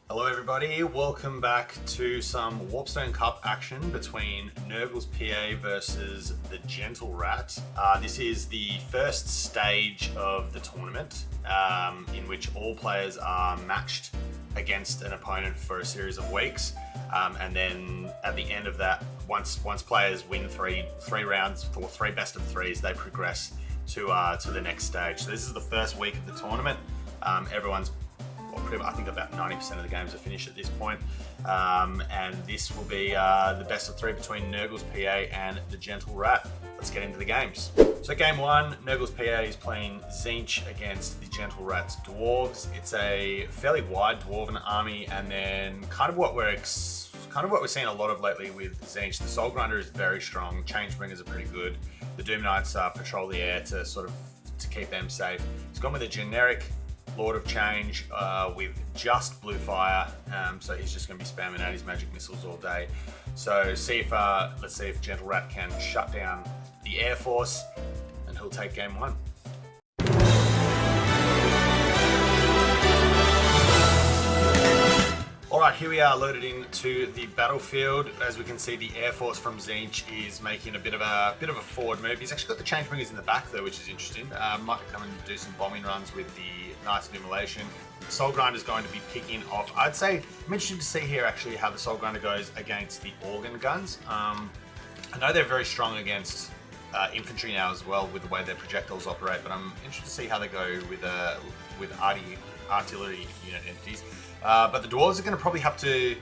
Hello everybody, welcome back to some Warpstone Cup action between Nurgle's PA versus the Gentle Rat. This is the first stage of the tournament in which all players are matched against an opponent for a series of weeks, and then at the end of that, once players win three rounds or three best of threes, they progress to the next stage. So this is the first week of the tournament. Everyone's I think about 90% of the games are finished at this point, and this will be the best of three between Nurgle's PA and the Gentle Rat. Let's get into the games. So game one, Nurgle's PA is playing Tzeentch against the Gentle Rat's Dwarves. It's a fairly wide Dwarven army, and then kind of what we're seeing a lot of lately with Tzeentch. The Soul Grinder is very strong. Changebringers are pretty good. The Doom Knights patrol the air to keep them safe. He's gone with a generic Lord of Change with just blue fire, so he's just going to be spamming out his magic missiles all day. So let's see if Gentle Rat can shut down the Air Force, and he'll take game one. Alright, here we are loaded into the battlefield. As we can see, the Air Force from Tzeentch is making a bit of a forward move. He's actually got the Changebringers in the back though, which is interesting. Might come and do some bombing runs with the Knights of Immolation. Soul Grinder is going to be picking off. I'd say I'm interested to see here actually how the Soul Grinder goes against the Organ Guns. I know they're very strong against infantry now as well with the way their projectiles operate, but I'm interested to see how they go with artillery unit entities. But the Dwarves are going to probably have to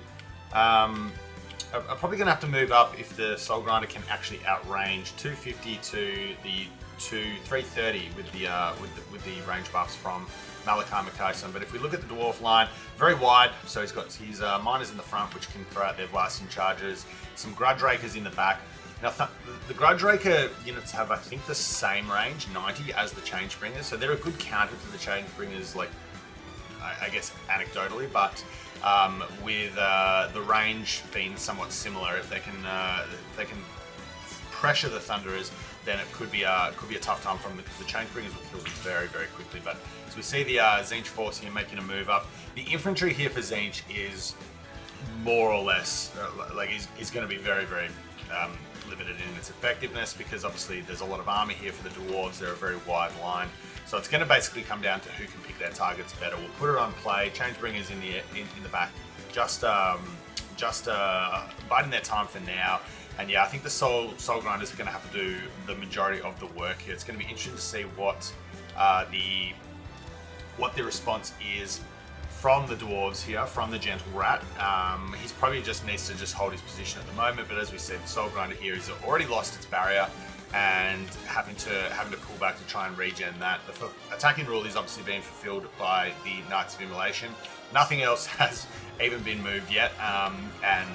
move up if the Soul Grinder can actually outrange 250 to the 330 with the range buffs from Malachi Makaison. But if we look at the Dwarf line, very wide, so he's got his miners in the front, which can throw out their blasting charges, some Grudge Rakers in the back. Now, the Grudge Raker units have, I think, the same range, 90, as the Changebringers, so they're a good counter to the Changebringers, like, I guess anecdotally, but with the range being somewhat similar, if they can pressure the Thunderers, then it could be a tough time from them, because the Changebringers will kill them very, very quickly. But as we see the Tzeentch force here making a move up, the infantry here for Tzeentch is more or less is going to be very, very limited in its effectiveness, because obviously there's a lot of army here for the Dwarves. They're a very wide line, so it's going to basically come down to who can pick their targets better. We'll put it on play. Changebringers in the back, just biding their time for now. And yeah, I think the Soul Grinders are going to have to do the majority of the work here. It's going to be interesting to see what the response is from the Dwarves here, from the Gentle Rat. He's probably just needs to hold his position at the moment, but as we said, the Soul Grinder here has already lost its barrier and having to pull back to try and regen that. The attacking rule is obviously being fulfilled by the Knights of Immolation. Nothing else has even been moved yet, and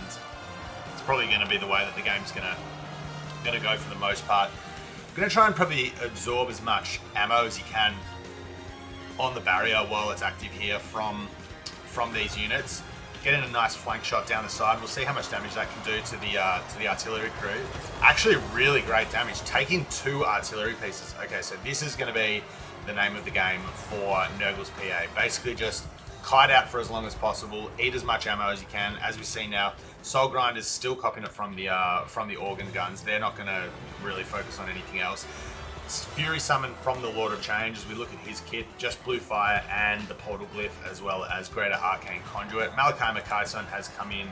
it's probably going to be the way that the game's going to go for the most part. I'm going to try and probably absorb as much ammo as you can on the barrier while it's active here from these units. Getting a nice flank shot down the side. We'll see how much damage that can do to the artillery crew. Actually, really great damage, taking 2 artillery pieces. Okay, so this is going to be the name of the game for Nurgle's PA. Basically, just kite out for as long as possible, eat as much ammo as you can. As we see now, Soul Grinder is still copying it from the Organ Guns. They're not going to really focus on anything else. Fury Summon from the Lord of Change. As we look at his kit, just blue fire and the portal glyph, as well as Greater Arcane Conduit. Malachi Makaison has come in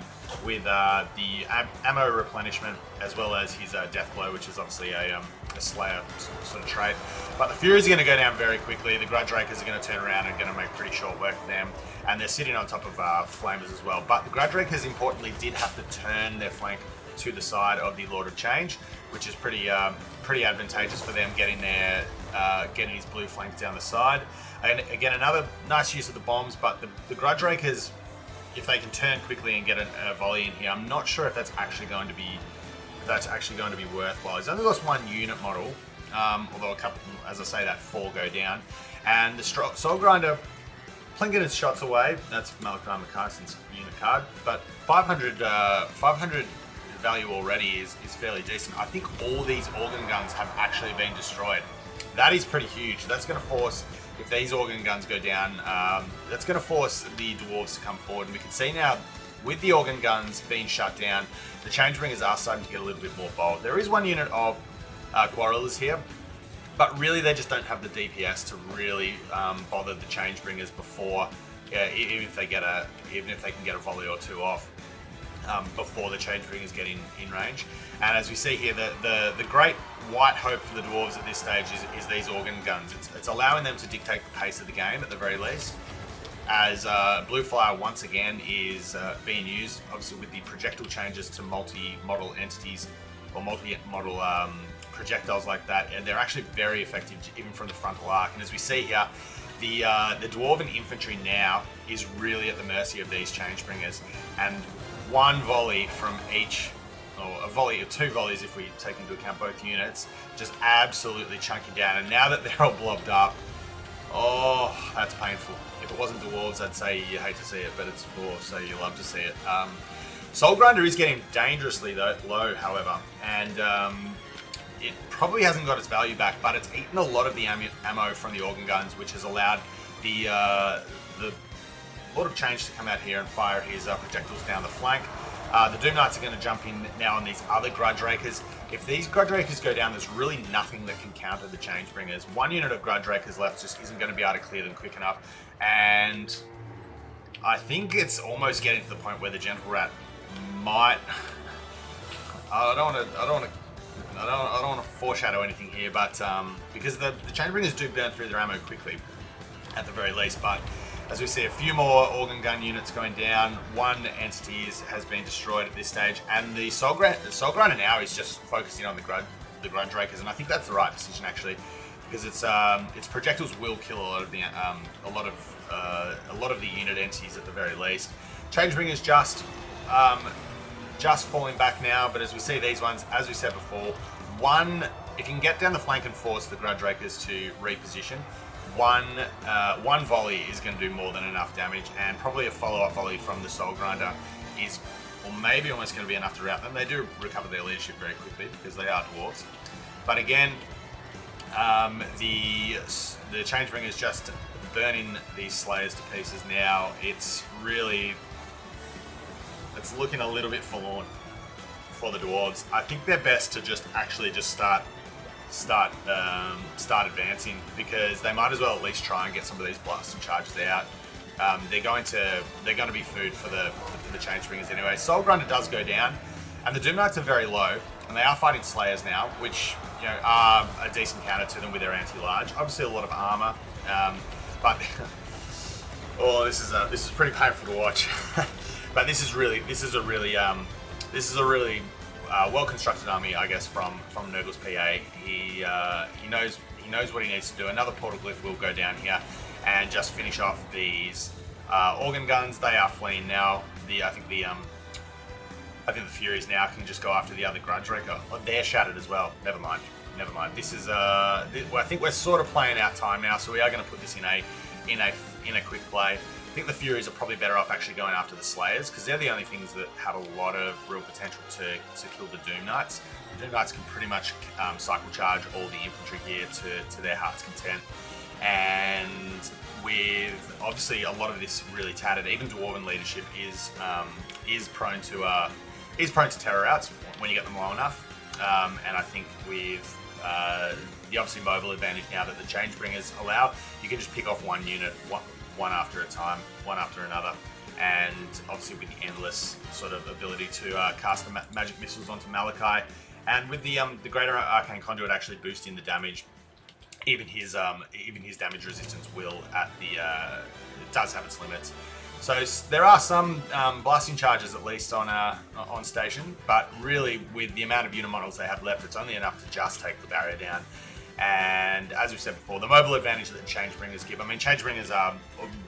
with the ammo replenishment, as well as his Death Blow, which is obviously a Slayer sort of trait. But the Furies are going to go down very quickly. The Grudge Rakers are going to turn around and going to make pretty short work of them, and they're sitting on top of Flamers as well. But the Grudge Rakers, importantly, did have to turn their flank to the side of the Lord of Change, which is pretty advantageous for them, getting his blue flank down the side. And again, another nice use of the bombs, but the Grudge Rakers, if they can turn quickly and get a volley in here, I'm not sure if that's actually going to be worthwhile. He's only lost 1 unit model, although a couple, as I say, that 4 go down. And the Soul Grinder plinging his shots away. That's Malachi Makaison's unit card, but 500 value already is fairly decent. I think all these organ guns have actually been destroyed. That is pretty huge. That's going to force if these organ guns go down, that's going to force the dwarves to come forward. And we can see now, with the organ guns being shut down, the Changebringers are starting to get a little bit more bold. There is one unit of Quarrelers here, but really they just don't have the DPS to really bother the Changebringers before, even if they can get a volley or two off. Before the Changebringers get in range. And as we see here, the great white hope for the dwarves at this stage is these organ guns. It's allowing them to dictate the pace of the game at the very least. As Blue Fire once again is being used, obviously with the projectile changes to multi-model entities or multi-model projectiles like that, and they're actually very effective even from the frontal arc. And as we see here, the Dwarven infantry now is really at the mercy of these Changebringers, and one volley from each, or a volley or two volleys if we take into account both units, just absolutely chunking down. And now that they're all blobbed up, oh, that's painful. If it wasn't dwarves, I'd say you hate to see it, but it's dwarves, so you love to see it. Soul Grinder is getting dangerously low, however, and it probably hasn't got its value back, but it's eaten a lot of the ammo from the organ guns, which has allowed the Lord of Change to come out here and fire his projectiles down the flank. The Doom Knights are going to jump in now on these other Grudge Rakers. If these Grudge Rakers go down, there's really nothing that can counter the Changebringers. One unit of Grudge Rakers left just isn't going to be able to clear them quick enough. And I think it's almost getting to the point where the Gentle Rat might... I don't want to foreshadow anything here, but because the Changebringers do burn through their ammo quickly, at the very least, but as we see a few more organ gun units going down, one entity has been destroyed at this stage, and the Soul Grinder now is just focusing on the Grudge Rakers, and I think that's the right decision actually, because its projectiles will kill a lot of the unit entities at the very least. Changebringers just falling back now, but as we see these ones, as we said before, if you can get down the flank and force the Grudge Rakers to reposition, one volley is going to do more than enough damage, and probably a follow-up volley from the Soul Grinder is, or maybe almost going to be enough to rout them. They do recover their leadership very quickly because they are dwarves. But again, the Changebringers just burning these Slayers to pieces now. It's looking a little bit forlorn for the dwarves. I think they're best to just start advancing, because they might as well at least try and get some of these blasting charges out. They're going to be food for the Changebringers anyway. Soul Grinder does go down, and the Doom Knights are very low, and they are fighting Slayers now, which are a decent counter to them with their anti-large. Obviously a lot of armor, but oh, this is pretty painful to watch. But this is a really well-constructed army, I guess, from Nurgle's PA. He knows what he needs to do. Another Portal Glyph will go down here and just finish off these organ guns. They are fleeing now. I think the Furies now can just go after the other Grudge Raker. Oh, they're shattered as well. Never mind. This is I think we're sort of playing out time now, so we are going to put this in a quick play. I think the Furies are probably better off actually going after the Slayers, because they're the only things that have a lot of real potential to kill the Doom Knights. The Doom Knights can pretty much cycle charge all the infantry here to their heart's content, and with obviously a lot of this really tattered, even Dwarven leadership is prone to terror outs when you get them low enough, and I think with the obviously mobile advantage now that the Changebringers allow, you can just pick off one unit, one after a time, one after another, and obviously with the endless sort of ability to cast the magic missiles onto Malachi, and with the Greater Arcane Conduit actually boosting the damage, even his damage resistance will it does have its limits. So there are some blasting charges at least on station, but really with the amount of unimodels they have left, it's only enough to just take the barrier down. And as we've said before, the mobile advantage that Changebringers give, I mean, Changebringers are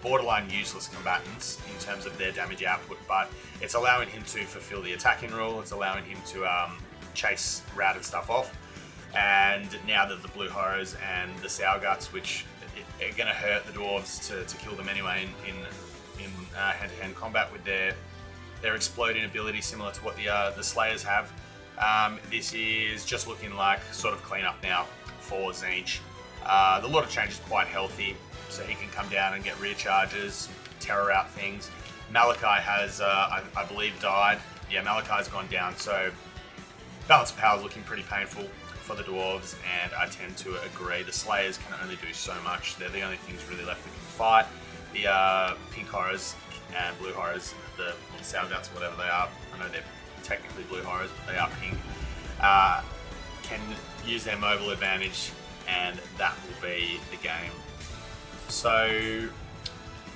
borderline useless combatants in terms of their damage output, but it's allowing him to fulfill the attacking rule, it's allowing him to chase routed stuff off. And now that the Blue Horrors and the Sour Guts, which are going to hurt the Dwarves to kill them anyway in hand-to-hand combat with their exploding ability, similar to what the Slayers have, this is just looking like sort of clean up now for Tzeentch. The Lord of Change is quite healthy. so he can come down and get rear charges, terror out things. Malachi has, I believe, died. Yeah, Malachi's gone down, so balance of power is looking pretty painful for the dwarves, and I tend to agree. The Slayers can only do so much. They're the only things really left that can fight. The pink horrors and blue horrors, the Soundouts, whatever they are, I know they're technically blue horrors, but they are pink, can use their mobile advantage, and that will be the game. So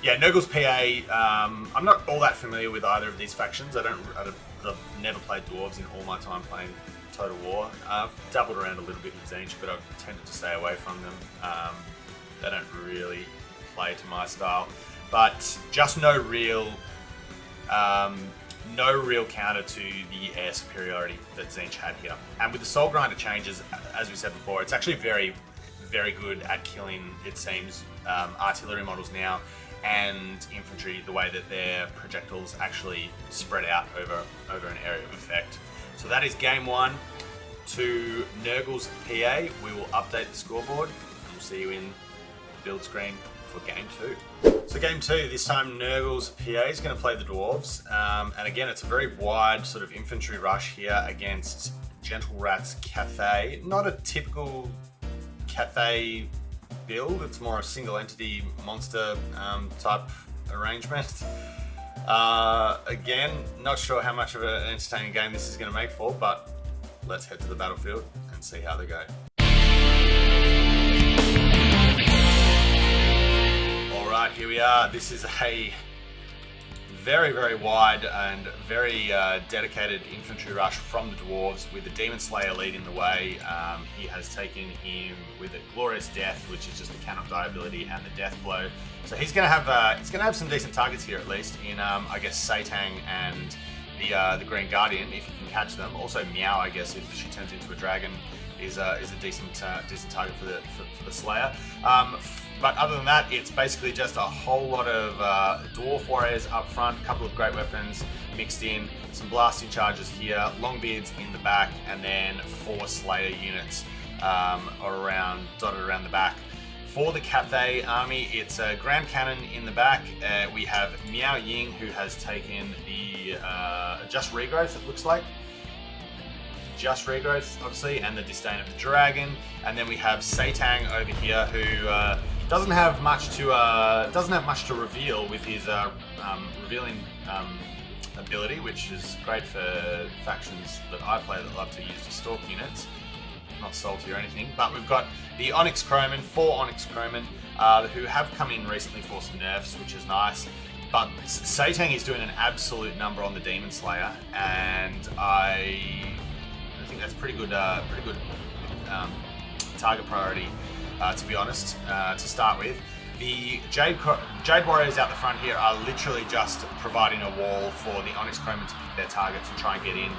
yeah, Nurgle's PA, I'm not all that familiar with either of these factions. I've never played dwarves in all my time playing Total War. I've dabbled around a little bit with Tzeentch, but I've tended to stay away from them. They don't really play to my style, but just no real counter to the air superiority that Tzeentch had here. And with the Soul Grinder changes, as we said before, it's actually very, very good at killing, it seems, artillery models now and infantry, the way that their projectiles actually spread out over an area of effect. So that is game 1 to Nurgle's PA. We will update the scoreboard, and we'll see you in the build screen for game 2. So game 2, this time Nurgle's PA is going to play the dwarves, and again it's a very wide sort of infantry rush here against Gentle Rat's Cathay. Not a typical Cathay build, it's more a single entity monster type arrangement. Again, not sure how much of an entertaining game this is going to make for, but let's head to the battlefield and see how they go. Alright, here we are. This is a very, very wide and very dedicated infantry rush from the dwarves, with the Demon Slayer leading the way. He has taken him with a glorious death, which is just the cannot die ability, and the death blow. So he's going to have some decent targets here, at least in I guess Satang and the Green Guardian, if you can catch them. Also Meow, I guess, if she turns into a dragon, is a decent target for the Slayer. But other than that, it's basically just a whole lot of dwarf warriors up front, a couple of great weapons mixed in, some blasting charges here, Longbeards in the back, and then 4 Slayer units dotted around the back. For the Cathay army, it's a Grand Cannon in the back. We have Miao Ying, who has taken the Just Regrowth, it looks like. Just Regrowth, obviously, and the Disdain of the Dragon. And then we have Satang over here, who doesn't have much to reveal with his revealing ability, which is great for factions that I play that love to use the stalk units. Not salty or anything, but we've got the Onyx Crowmen, 4 Onyx Crowmen, who have come in recently for some nerfs, which is nice. But Satang is doing an absolute number on the Demon Slayer, and I think that's pretty good target priority, to be honest, to start with. The Jade Warriors out the front here are literally just providing a wall for the Onyx Crowmen to pick their targets and try and get in.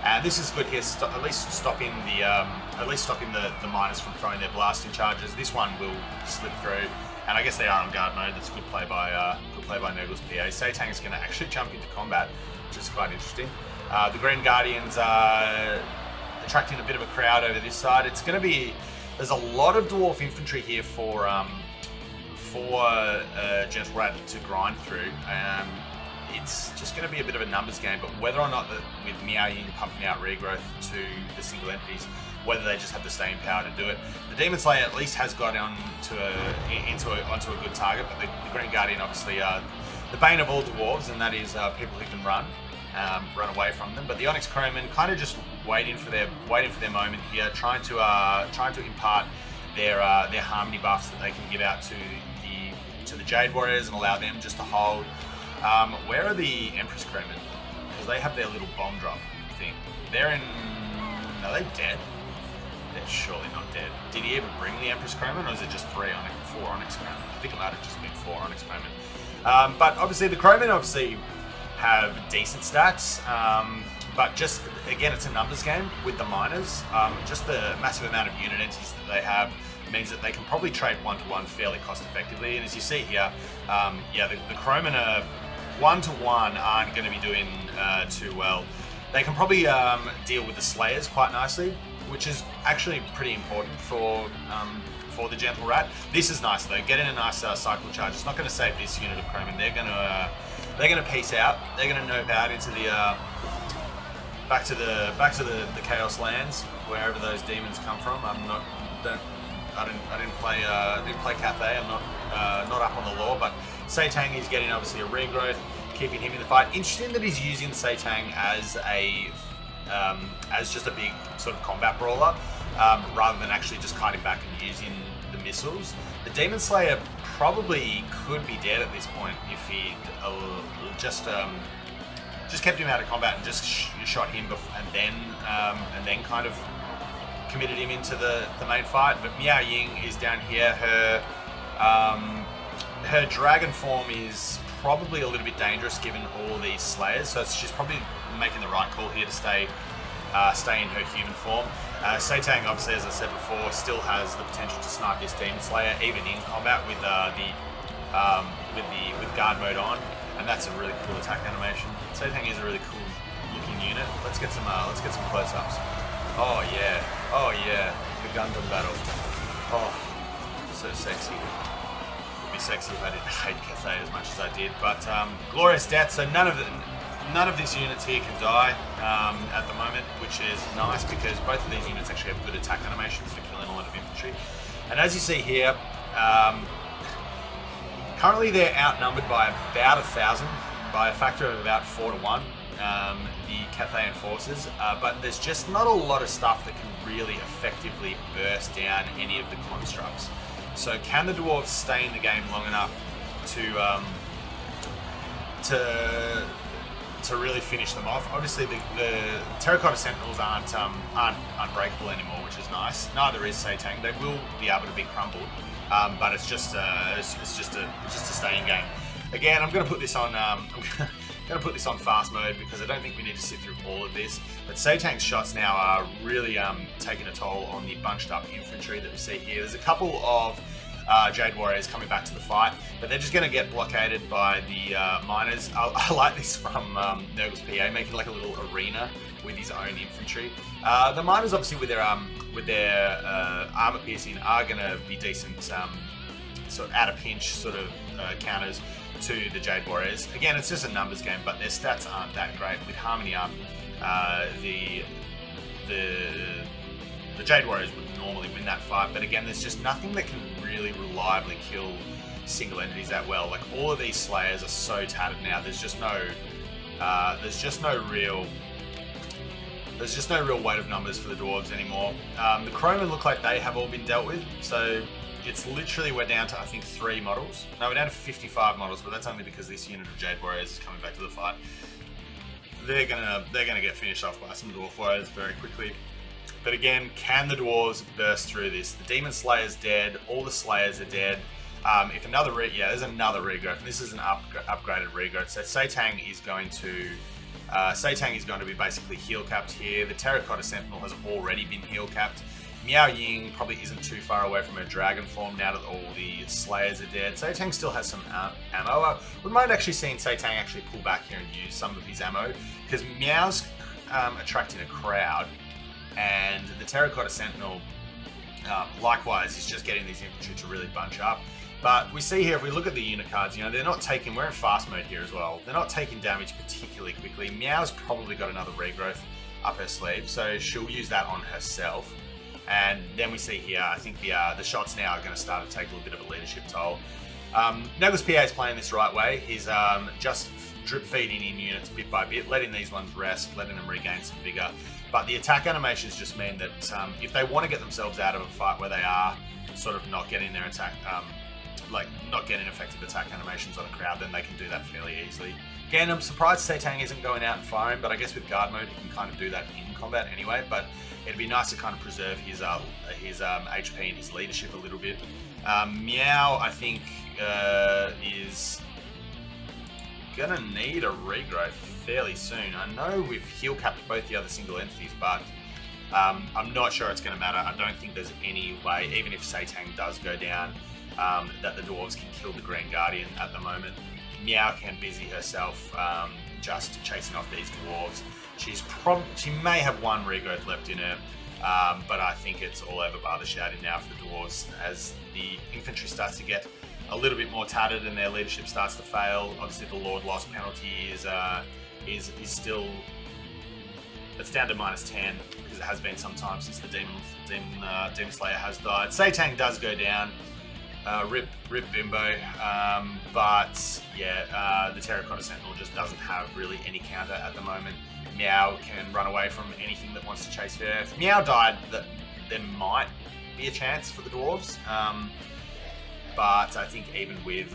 And this is good here, at least stopping the miners from throwing their blasting charges. This one will slip through, and I guess they are on guard mode. That's good play by Nurgle's PA. Satang is going to actually jump into combat, which is quite interesting. The Green Guardians are attracting a bit of a crowd over this side. There's a lot of dwarf infantry here for Gentle Rat to grind through. It's just going to be a bit of a numbers game, but whether or not with Meow Ying pumping out regrowth to the single entities, whether they just have the staying power to do it. The Demon Slayer at least has got onto a good target, but the Green Guardian obviously are the bane of all dwarves, and that is people who can run away from them. But the Onyx Crowmen kind of just waiting for their moment here, trying to impart their harmony buffs that they can give out to the Jade Warriors and allow them just to hold. Where are the Empress Crowmen? Because they have their little bomb drop thing. Are they dead? They're surely not dead. Did he ever bring the Empress Crowmen, or is it just 4 Onyx Crowmen? I think it might have just been 4 Onyx Crowmen. But obviously the Crowmen have decent stats, but just, again, it's a numbers game with the miners. Just the massive amount of unit entities that they have means that they can probably trade 1-to-1 fairly cost effectively. And as you see here, the Crowmen are 1-to-1 aren't going to be doing too well. They can probably deal with the Slayers quite nicely, which is actually pretty important for for the Gentle Rat. This is nice though, getting a nice cycle charge. It's not going to save this unit of Croman. They're going to peace out. They're going to nope out into the back to the Chaos Lands, wherever those demons come from. I didn't play Cathay. I'm not up on the lore, but Satang is getting obviously a regrowth, keeping him in the fight. Interesting that he's using Satang as just a big sort of combat brawler, rather than actually just kiting back and using the missiles. The Demon Slayer probably could be dead at this point if he'd just kept him out of combat and just shot him and then kind of committed him into the main fight. But Miao Ying is down here. Her dragon form is probably a little bit dangerous given all these slayers, so she's probably making the right call here to stay in her human form. Satang, obviously, as I said before, still has the potential to snipe this Demon Slayer even in combat with guard mode on, and that's a really cool attack animation. Satang is a really cool looking unit. Let's get some close-ups. Oh yeah, the Gundam battle. Oh, so sexy. Would be sexy if I didn't hate Cathay as much as I did, but glorious death. So none of these units here can die at the moment, which is nice because both of these units actually have good attack animations for killing a lot of infantry. And as you see here, currently they're outnumbered by about 1,000, by a factor of about 4 to 1, the Cathayan forces, but there's just not a lot of stuff that can really effectively burst down any of the constructs. So can the Dwarves stay in the game long enough to really finish them off? Obviously, the Terracotta Sentinels aren't unbreakable anymore, which is nice. Neither is Satang. They will be able to be crumbled, but it's just a staying game. Again, I'm going to put this on. I'm going to put this on fast mode because I don't think we need to sit through all of this. But Satang's shots now are really taking a toll on the bunched up infantry that we see here. There's a couple of Jade Warriors coming back to the fight, but they're just going to get blockaded by the miners. I like this from Nurgle's PA, making like a little arena with his own infantry. The miners, obviously, with their armor piercing, are going to be decent, sort of at a pinch sort of counters to the Jade Warriors. Again, it's just a numbers game, but their stats aren't that great. With Harmony up, the Jade Warriors would normally win that fight, but again, there's just nothing that can really reliably kill single entities that well. Like, all of these Slayers are so tattered now. There's just no real weight of numbers for the Dwarves anymore. The Croman look like they have all been dealt with, so it's literally, we're down to, I think, 3 models. No, we're down to 55 models, but that's only because this unit of Jade Warriors is coming back to the fight. They're gonna get finished off by some Dwarf Warriors very quickly. But again, can the Dwarves burst through this? The Demon Slayer's dead, all the Slayers are dead. If another there's another regrowth, and this is an upgraded regrowth. So Satang is going to be basically heal capped here. The Terracotta Sentinel has already been heal capped. Miao Ying probably isn't too far away from her dragon form now that all the Slayers are dead. Satang still has some ammo. We might actually see Satang actually pull back here and use some of his ammo, because Miao's attracting a crowd, and the Terracotta Sentinel, likewise, is just getting these infantry to really bunch up. But we see here, if we look at the unit cards, they're not taking, we're in fast mode here as well, they're not taking damage particularly quickly. Miao's probably got another regrowth up her sleeve, so she'll use that on herself. And then we see here, I think the shots now are going to start to take a little bit of a leadership toll. Nurgle's PA is playing this right way. He's just drip feeding in units bit by bit, letting these ones rest, letting them regain some vigor. But the attack animations just mean that if they want to get themselves out of a fight where they are sort of not getting their attack, not getting effective attack animations on a crowd, then they can do that fairly easily. Again, I'm surprised Satang isn't going out and firing, but I guess with guard mode, he can kind of do that in combat anyway. But it'd be nice to kind of preserve his HP and his leadership a little bit. Miao, I think, is gonna need a regrowth fairly soon. I know we've heal capped both the other single entities, but I'm not sure it's going to matter. I don't think there's any way, even if Satang does go down, that the Dwarves can kill the Green Guardian at the moment. Miao can busy herself just chasing off these Dwarves. She may have one regrowth left in her. But I think it's all over bar the shouting now for the Dwarves as the infantry starts to get a little bit more tattered and their leadership starts to fail. Obviously, the Lord loss penalty is still, it's down to -10 because it has been some time since the Demon Slayer has died. Satang does go down. Rip Bimbo, but yeah, the Terracotta Sentinel just doesn't have really any counter at the moment. Meow can run away from anything that wants to chase her. If Meow died, there might be a chance for the Dwarves, but I think even with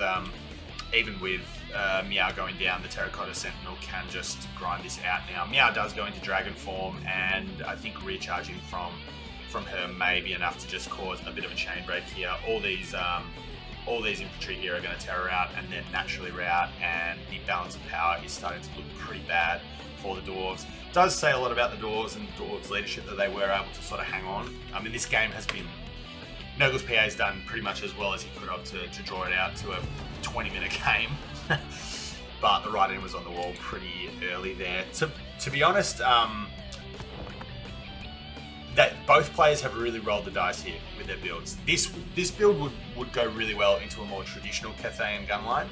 Meow going down, the Terracotta Sentinel can just grind this out now. Meow does go into dragon form, and I think recharging from her may be enough to just cause a bit of a chain break here. All these infantry here are going to terror out and then naturally rout, and the balance of power is starting to look pretty bad for the Dwarves. It does say a lot about the Dwarves and the Dwarves' leadership that they were able to sort of hang on. I mean, this game has been, Nurgle's PA has done pretty much as well as he could have to draw it out to a 20-minute game. But the writing was on the wall pretty early there. To be honest, that both players have really rolled the dice here with their builds. This build would go really well into a more traditional Cathayan gun line,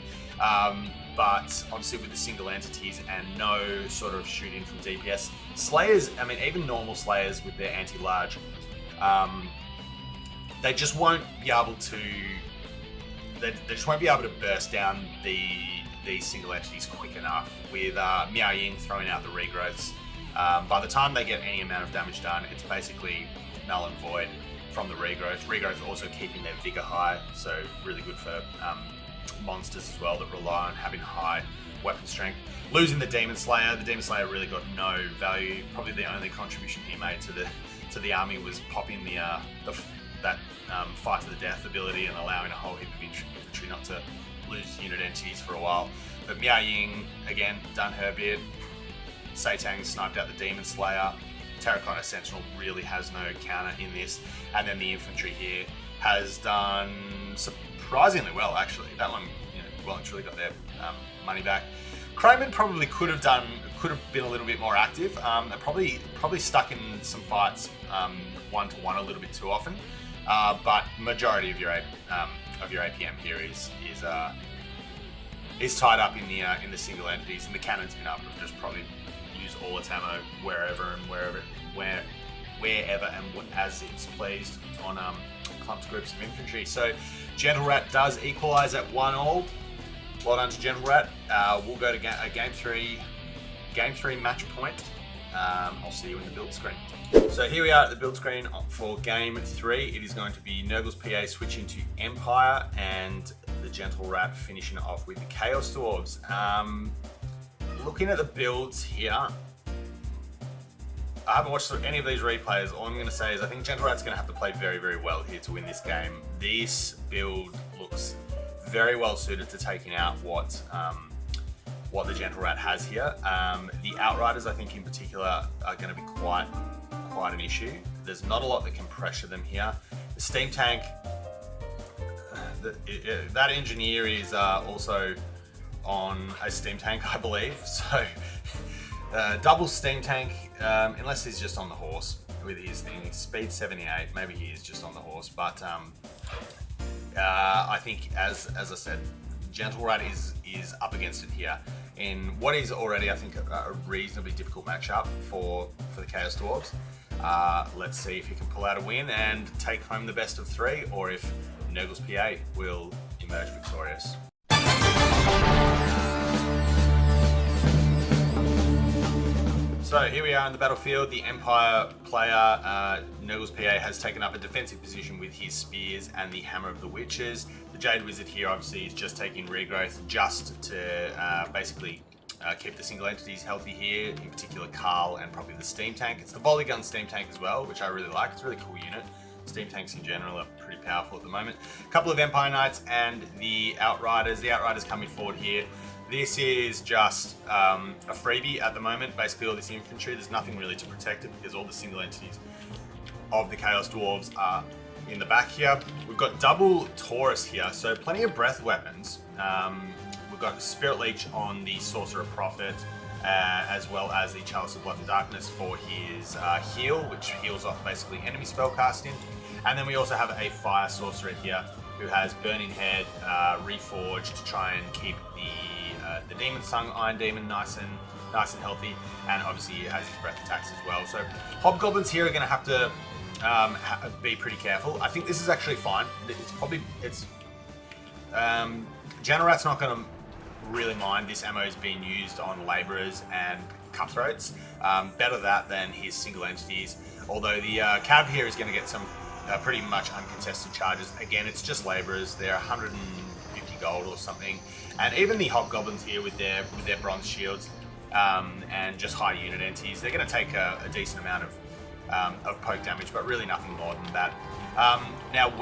but obviously with the single entities and no sort of shooting from DPS, Slayers, I mean even normal Slayers with their anti-large, they just won't be able to. They just won't be able to burst down these single entities quick enough with Miao Ying throwing out the regrowths. By the time they get any amount of damage done, it's basically null and void from the regrowth. Regrowth also keeping their vigor high, so really good for monsters as well that rely on having high weapon strength. Losing the Demon Slayer really got no value. Probably the only contribution he made to the army was popping that fight to the death ability and allowing a whole heap of infantry not to lose unit entities for a while. But Miao Ying again done her bit. Satang sniped out the Demon Slayer. Terracotta Sentinel really has no counter in this. And then the infantry here has done surprisingly well, actually. That one, well and truly got their money back. Crowman probably could have been a little bit more active. They're probably stuck in some fights one-to-one a little bit too often. But majority of your APM here is tied up in the single entities, and the cannon's been able to just probably use all its ammo wherever and as it's pleased on clumped groups of infantry. So Gentle Rat does equalise at 1-1. Well done to Gentle Rat. We'll go to game three match point. I'll see you in the build screen. So here we are at the build screen for game 3. It is going to be Nurgle's PA switching to Empire and the Gentle Rat finishing off with the Chaos Dwarves. Looking at the builds here, I haven't watched any of these replays. All I'm going to say is I think Gentle Rat's going to have to play very, very well here to win this game. This build looks very well suited to taking out what the Gentle Rat has here. The Outriders, I think in particular, are going to be quite an issue. There's not a lot that can pressure them here. The Steam Tank, that Engineer is also on a Steam Tank, I believe. So double Steam Tank, unless he's just on the horse with his thing. Speed 78, maybe he is just on the horse. But I think, as I said, Gentle Rat is up against it here in what is already, I think, a reasonably difficult matchup for the Chaos Dwarves. Let's see if he can pull out a win and take home the best of 3, or if Nurgle's PA will emerge victorious. So here we are in the battlefield. The Empire player, Nurgle's PA, has taken up a defensive position with his spears and the Hammer of the Witches. The Jade Wizard here obviously is just taking regrowth just to basically keep the single entities healthy here, in particular Carl and probably the Steam Tank. It's the volley gun Steam Tank as well, which I really like. It's a really cool unit. Steam Tanks in general are pretty powerful at the moment. A couple of Empire Knights and the Outriders. The Outriders coming forward here. This is just a freebie at the moment. Basically all this infantry, there's nothing really to protect it because all the single entities of the Chaos Dwarves are in the back here. We've got double Taurus here, so plenty of breath weapons. We've got Spirit Leech on the Sorcerer Prophet, as well as the Chalice of Blood and Darkness for his heal, which heals off basically enemy spell casting. And then we also have a Fire Sorcerer here who has Burning Head, Reforged to try and keep the Demon's Tongue Iron Demon nice and healthy, and obviously he has his breath attacks as well. So Hobgoblins here are going to have to be pretty careful. I think this is actually fine. Generat's not going to really mind this ammo is being used on Labourers and Cutthroats. Better that than his single entities. Although the Cav here is going to get some pretty much uncontested charges. Again, it's just Labourers. They're 150 gold or something. And even the Hobgoblins here with their bronze shields and just high unit entities, they're going to take a decent amount of poke damage, but really nothing more than that. Now,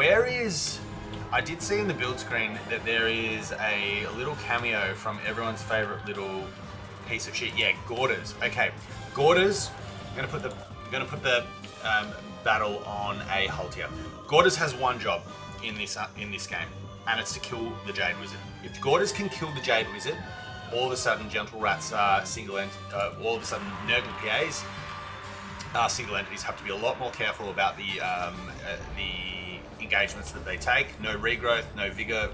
I did see in the build screen that there is a little cameo from everyone's favorite little piece of shit. Yeah, Gorders. Okay, Gorders. I'm gonna put the battle on a halt here. Gorders has one job in this game, and it's to kill the Jade Wizard. If Gorders can kill the Jade Wizard, all of a sudden Gentle Rat's all of a sudden Nurgle PAs, single entities have to be a lot more careful about the engagements that they take. No regrowth, no vigor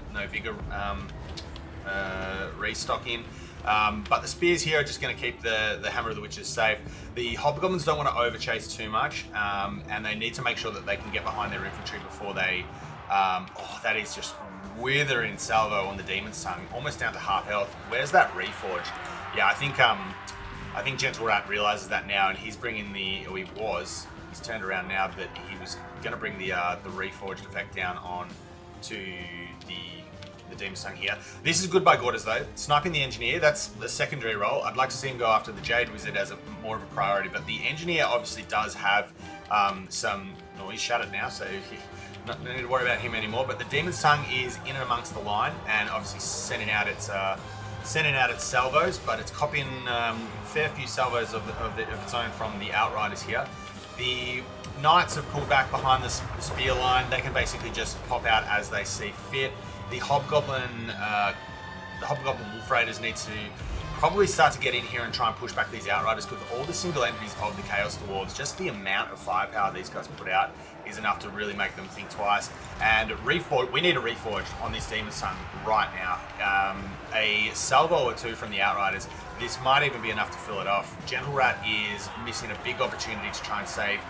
restocking. But the spears here are just going to keep the Hammer of the Witches safe. The Hobgoblins don't want to overchase too much, and they need to make sure that they can get behind their infantry before they... that is just withering salvo on the Demon's Tongue, almost down to half health. Where's that Reforged? Yeah, I think Gentle Rat realizes that now, and he's bringing he's turned around now that he was going to bring the Reforged effect down on to the Demon's Tongue here. This is good by Gorders though. Sniping the Engineer, that's the secondary role. I'd like to see him go after the Jade Wizard as more of a priority, but the Engineer obviously does have some... Oh, he's shut it now, so no need to worry about him anymore. But the Demon's Tongue is in and amongst the line, and obviously sending out its salvos, but it's copying a fair few salvos of its own from the Outriders here. The Knights have pulled back behind the spear line. They can basically just pop out as they see fit. The Hobgoblin Wolf Raiders need to probably start to get in here and try and push back these Outriders, because all the single entities of the Chaos Dwarves, just the amount of firepower these guys put out is enough to really make them think twice. And we need a Reforged on this Demon's Tongue right now. A salvo or two from the Outriders. This might even be enough to fill it off. Gentle Rat is missing a big opportunity to try and save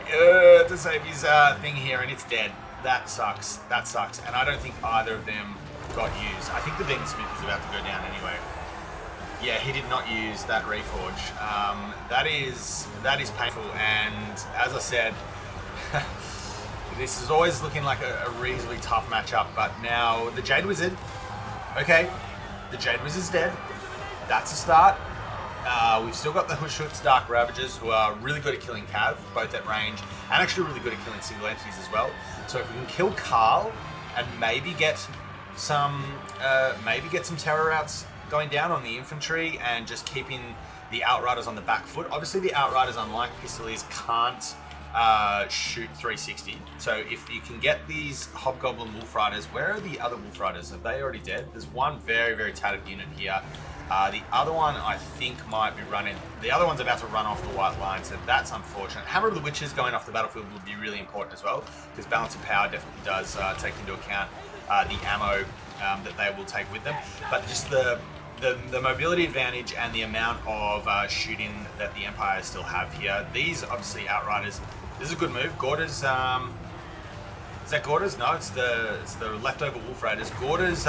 his thing here, and it's dead. That sucks. And I don't think either of them got used. I think the Demon Smith is about to go down anyway. Yeah, he did not use that Reforge. That is painful, and as I said, this is always looking like a reasonably tough matchup, but now the Jade Wizard, okay, the Jade Wizard's dead. That's a start. We've still got the Hushut's Dark Ravagers, who are really good at killing Cav, both at range, and actually really good at killing single entities as well. So if we can kill Carl and maybe get some terror outs going down on the infantry and just keeping the Outriders on the back foot. Obviously the Outriders, unlike Pistoliers, can't shoot 360. So if you can get these Hobgoblin Wolf Riders, where are the other Wolf Riders? Are they already dead? There's one very, very tattered unit here. The other one I think might be running. The other one's about to run off the white line, so that's unfortunate. Hammer of the Witches going off the battlefield would be really important as well, because balance of power definitely does take into account the ammo that they will take with them. But just the mobility advantage and the amount of shooting that the Empire still have here. These obviously Outriders. This is a good move. Gorders. Is that Gorders? No, it's the leftover Wolf Raiders. Gorders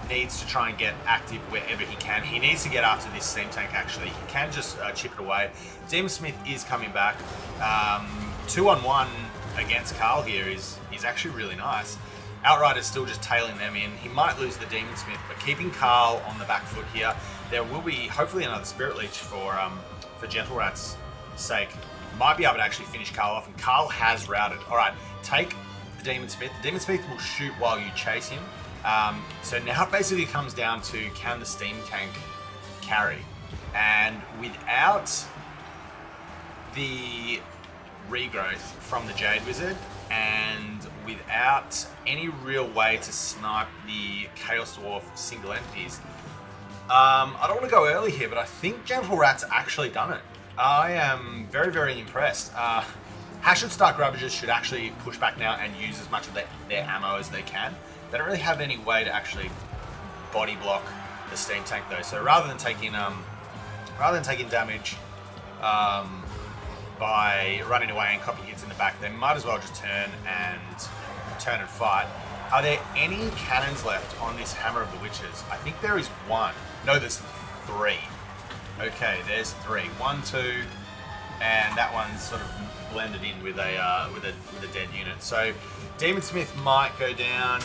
needs to try and get active wherever he can. He needs to get after this steam tank. Actually, he can just chip it away. Demon Smith is coming back. 2-on-1 against Carl here is actually really nice. Outriders still just tailing them in. He might lose the Demon Smith, but keeping Carl on the back foot here. There will be hopefully another Spirit Leech for Gentle Rat's sake. Might be able to actually finish Carl off, and Carl has routed. All right, take the Demon Smith. The Demon Smith will shoot while you chase him. So now it basically comes down to, can the steam tank carry? And without the regrowth from the Jade Wizard, and without any real way to snipe the Chaos Dwarf single entities, I don't want to go early here, but I think Gentle Rat's actually done it. I am very, very impressed. Hashwood Stark Ravagers should actually push back now and use as much of their ammo as they can. They don't really have any way to actually body block the steam tank though. So rather than taking damage by running away and copying hits in the back, they might as well just turn and fight. Are there any cannons left on this Hammer of the Witches? I think there is one. No, there's 3. Okay, there's 3. 1, 2, and that one's sort of blended in with a dead unit. So Demon Smith might go down.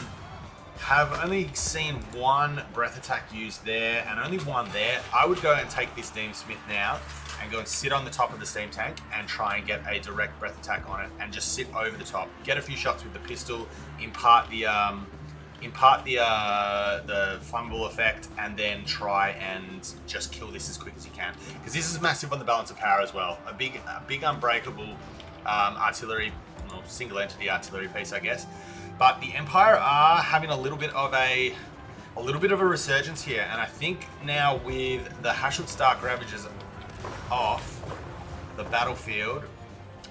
Have only seen 1 breath attack used there and only 1 there. I would go and take this Demon Smith now and go and sit on the top of the steam tank and try and get a direct breath attack on it and just sit over the top. Get a few shots with the pistol, impart the flammable effect, and then try and just kill this as quick as you can. Because this is massive on the balance of power as well. A big unbreakable artillery, well, single entity artillery piece, I guess. But the Empire are having a little bit of a resurgence here, and I think now with the Hashwood Stark Ravagers off the battlefield,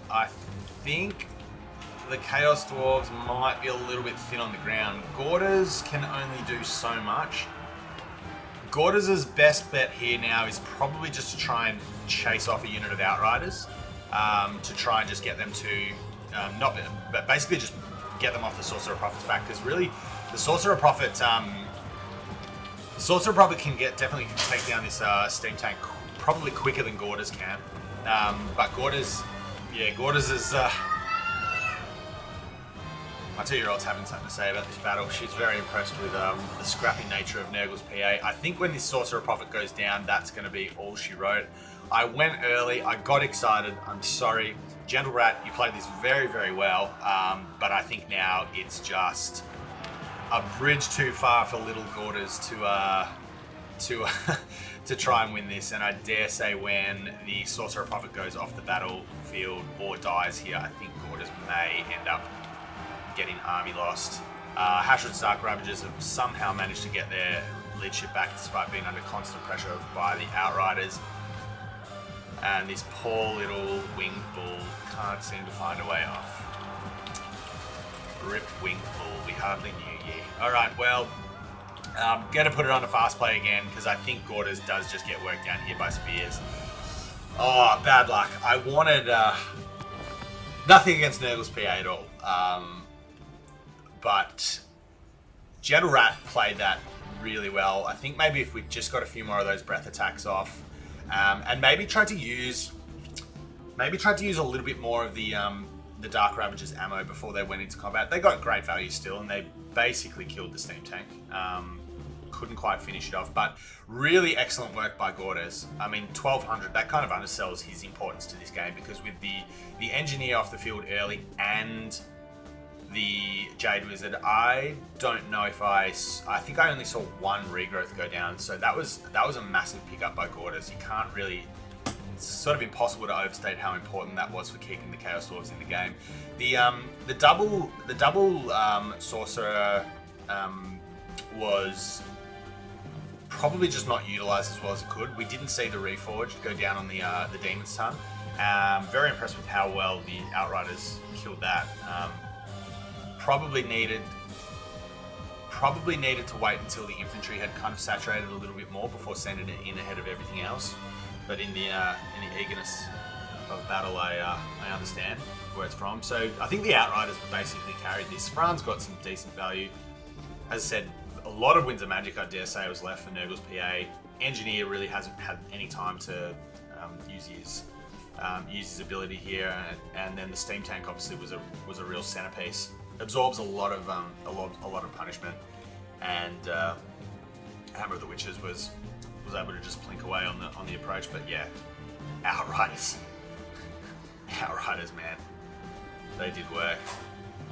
I think the Chaos Dwarves might be a little bit thin on the ground. Gorders can only do so much. Gorders' best bet here now is probably just to try and chase off a unit of Outriders, to try and just get them to, but basically just get them off the Sorcerer Prophet's back, because really the Sorcerer Prophet can definitely take down this steam tank probably quicker than Gorders can. But Gorders is my 2-year-old's having something to say about this battle. She's very impressed with the scrappy nature of Nurgle's PA. I think when this Sorcerer Prophet goes down, that's going to be all she wrote. I went early, I got excited, I'm sorry. Gentle Rat, you played this very, very well, but I think now it's just a bridge too far for little Gorders to try and win this. And I dare say when the Sorcerer Prophet goes off the battlefield or dies here, I think Gorders may end up getting army lost. Hashwood Stark Ravagers have somehow managed to get their leadership back despite being under constant pressure by the Outriders. And this poor little winged bull can't seem to find a way off. Rip winged bull, we hardly knew ye. Alright, well, I'm going to put it on a fast play again because I think Gorders does just get worked down here by spears. Oh, bad luck. I wanted nothing against Nurgle's PA at all. But Gentle Rat played that really well. I think maybe if we just got a few more of those breath attacks off, and maybe tried to use a little bit more of the Dark Ravagers ammo before they went into combat. They got great value still, and they basically killed the steam tank. Couldn't quite finish it off, but really excellent work by Gorders. I mean, 1200, that kind of undersells his importance to this game, because with the Engineer off the field early and the Jade Wizard, I don't know if I think I only saw 1 regrowth go down, so that was a massive pickup by Gorders. You can't really, it's sort of impossible to overstate how important that was for keeping the Chaos Dwarves in the game. The double Sorcerer was probably just not utilized as well as it could. We didn't see the Reforged go down on the Demon's Tongue. Very impressed with how well the Outriders killed that. Probably needed to wait until the infantry had kind of saturated a little bit more before sending it in ahead of everything else. But in the eagerness of battle, I understand where it's from. So I think the Outriders basically carried this. Fran's got some decent value. As I said, a lot of Winds of Magic, I dare say, was left for Nurgle's PA. Engineer really hasn't had any time to use his ability here, and then the steam tank obviously was a real centerpiece. Absorbs a lot of punishment, and Hammer of the Witches was able to just plink away on the approach. But yeah, Outriders, man, they did work.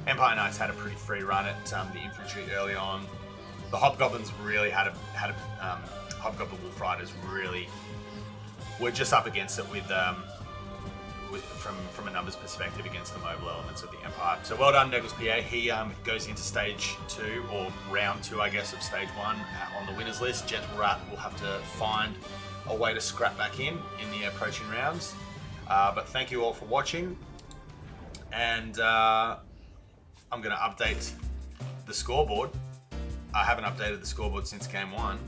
Empire Knights had a pretty free run at the infantry early on. The Hobgoblins really had Hobgoblin Wolf Riders really were just up against it with from a numbers perspective against the mobile elements of the Empire. So well done, Nurgle's PA. He goes into stage 2, or round 2, I guess, of stage 1 on the winners list. Gentle Rat will have to find a way to scrap back in the approaching rounds. But thank you all for watching, and I'm going to update the scoreboard. I haven't updated the scoreboard since game 1.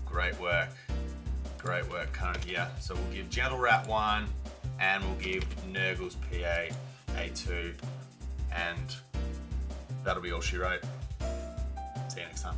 Great work, Cone here. So we'll give Gentle Rat 1, and we'll give Nurgle's PA a 2, and that'll be all she wrote. See you next time.